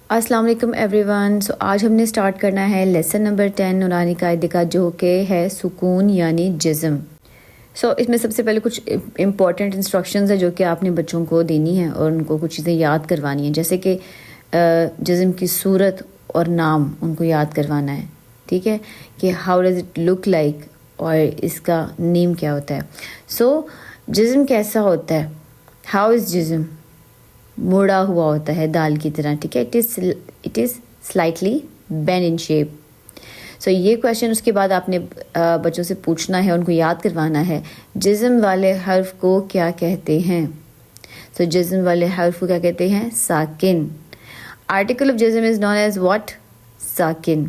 السلام علیکم every one. آج ہم نے اسٹارٹ کرنا ہے لیسن نمبر 10 نورانی قاعدے کا، جو کہ ہے سکون یعنی جزم. اس میں سب سے پہلے کچھ امپورٹنٹ انسٹرکشنز ہیں جو کہ آپ نے بچوں کو دینی ہیں اور ان کو کچھ چیزیں یاد کروانی ہیں، جیسے کہ جزم کی صورت اور نام ان کو یاد کروانا ہے. ٹھیک ہے کہ how does it look like اور اس کا نیم کیا ہوتا ہے. جزم کیسا ہوتا ہے؟ ہاؤ از جزم؟ مڑا ہوا ہوتا ہے دال کی طرح. ٹھیک ہے، it is slightly bend in shape. یہ کویشچن اس کے بعد آپ نے بچوں سے پوچھنا ہے، ان کو یاد کروانا ہے جزم والے حرف کو کیا کہتے ہیں. جزم والے حرف کو کیا کہتے ہیں؟ ساکن. آرٹیکل آف جزم از نون ایز واٹ؟ ساکن.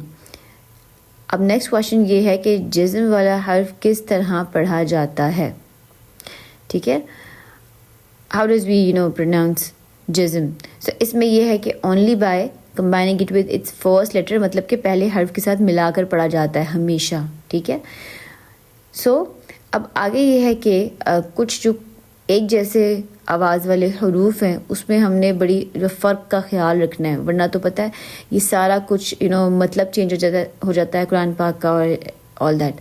اب نیکسٹ کویشچن یہ ہے کہ جزم والا حرف کس طرح پڑھا جاتا ہے. ٹھیک ہے، ہاؤ ڈز وی پروناؤنس جزم. اس میں یہ ہے کہ only by combining it with its first letter, مطلب کہ پہلے حرف کے ساتھ ملا کر پڑھا جاتا ہے ہمیشہ. ٹھیک ہے، اب آگے یہ ہے کہ کچھ جو ایک جیسے آواز والے حروف ہیں اس میں ہم نے بڑی فرق کا خیال رکھنا ہے، ورنہ تو پتہ ہے یہ سارا کچھ مطلب چینج ہو جاتا ہے قرآن پاک کا اور آل دیٹ.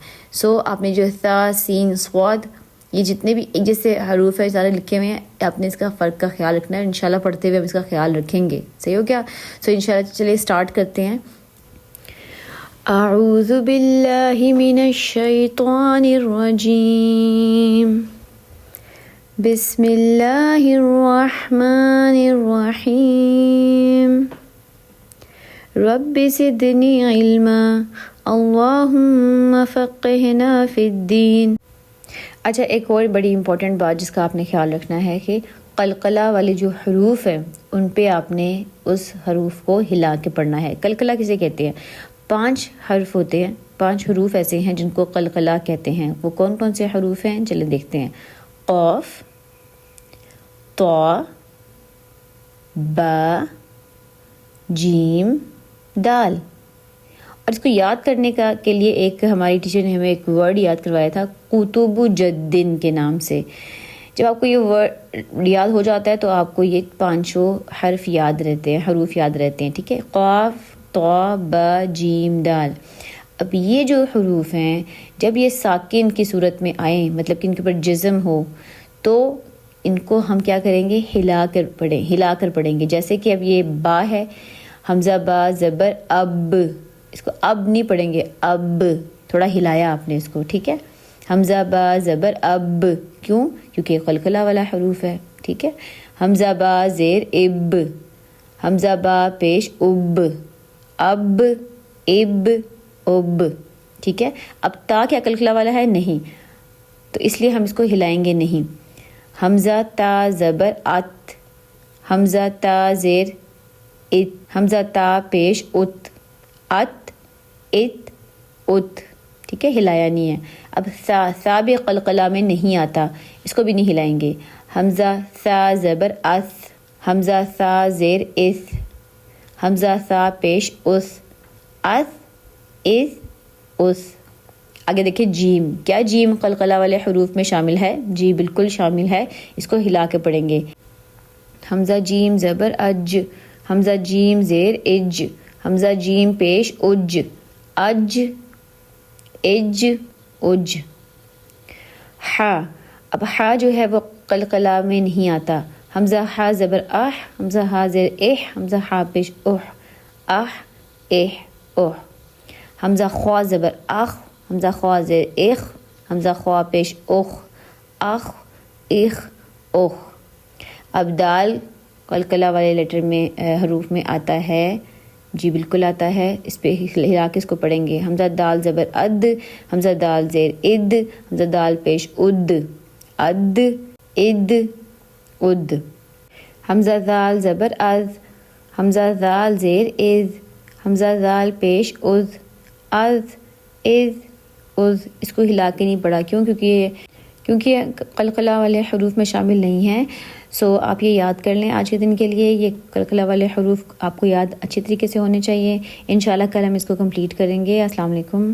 آپ نے جو ثا سین صاد یہ جتنے بھی ایک جیسے حروف ہیں سارے لکھے ہوئے ہیں، آپ نے اس کا فرق کا خیال رکھنا ہے. انشاءاللہ پڑھتے ہوئے ہم اس کا خیال رکھیں گے. صحیح ہو گیا؟ انشاءاللہ چلیے اسٹارٹ کرتے ہیں. اعوذ باللہ من الشیطان الرجیم، بسم اللہ الرحمن الرحیم، رب زدنی علما اللہم فقہنا فی الدین. اچھا، ایک اور بڑی امپورٹنٹ بات جس کا آپ نے خیال رکھنا ہے کہ قلقلہ والے جو حروف ہیں ان پہ آپ نے اس حروف کو ہلا کے پڑھنا ہے. قلقلہ کسے کہتے ہیں؟ 5 حرف ہوتے ہیں، 5 حروف ایسے ہیں جن کو قلقلہ کہتے ہیں. وہ کون کون سے حروف ہیں؟ چلے دیکھتے ہیں. قاف، طا، با، جیم، دال. اور اس کو یاد کرنے کے لیے ایک ہماری ٹیچر نے ہمیں ایک ورڈ یاد کروایا تھا قطب جدن کے نام سے. جب آپ کو یہ ورڈ یاد ہو جاتا ہے تو آپ کو یہ 5 حرف یاد رہتے ہیں، حروف یاد رہتے ہیں. ٹھیک ہے، قاف، طا، با، جیم، دال. اب یہ جو حروف ہیں جب یہ ساکن کی صورت میں آئیں، مطلب کہ ان کے اوپر جزم ہو، تو ان کو ہم کیا کریں گے؟ ہلا کر پڑھیں گے. جیسے کہ اب یہ با ہے، حمزہ با زبر اب، اس کو اب نہیں پڑھیں گے، اب تھوڑا ہلایا آپ نے اس کو. ٹھیک ہے، حمزہ با زبر اب. کیوں؟ کیونکہ یہ قلقلہ والا حروف ہے. ٹھیک ہے، حمزہ با زیر اب، حمزہ با پیش اب، اب، اب، اب. ٹھیک ہے، اب تا کیا قلقلہ والا ہے؟ نہیں، تو اس لیے ہم اس کو ہلائیں گے نہیں. حمزہ تا زبر ات، حمزہ تا زیر ات، حمزہ تا پیش ات، ات، ات، ات. ٹھیک ہے، ہلایا نہیں ہے. اب سا بھی قلقلہ میں نہیں آتا، اس کو بھی نہیں ہلائیں گے. حمزہ سا زبر اس، حمزہ سا زیر اس، حمزہ سا پیش اس، اس، اس، اس. آگے دیکھیں جیم. کیا جیم قلقلہ والے حروف میں شامل ہے؟ جی بالکل شامل ہے. اس کو ہلا کے پڑھیں گے. حمزہ جیم زبر اج، حمزہ جیم زیر اج، حمزہ جیم پیش اج، اج، اج، اج. ہا. اب ہا جو ہے وہ قلقلہ میں نہیں آتا. حمزہ ہا زبر اح، حمزہ ہا زیر اح، حمزہ ہا پیش اح، اح، اح، اح. حمزہ خوا زبر اخ، حمزہ خوا زیر اخ، حمزہ خوا پیش اخ، اخ، اخ، اخ. اب دال قلقلہ والے لیٹر میں حروف میں آتا ہے. جی بالکل آتا ہے. اس پہ ہلا کے اس کو پڑھیں گے. حمزہ دال زبر اد، حمزہ دال زیر اد، حمزہ دال پیش اد، اد، اد، اد. حمزہ دال زبر از، حمزہ دال زیر از، حمزہ دال پیش از، از، از، از. اس کو ہلا کے نہیں پڑھا. کیونکہ قلقلہ والے حروف میں شامل نہیں ہیں. آپ یہ یاد کر لیں آج کے دن کے لیے. یہ قلقلہ والے حروف آپ کو یاد اچھے طریقے سے ہونے چاہیے. انشاءاللہ کل ہم اس کو کمپلیٹ کریں گے. السلام علیکم.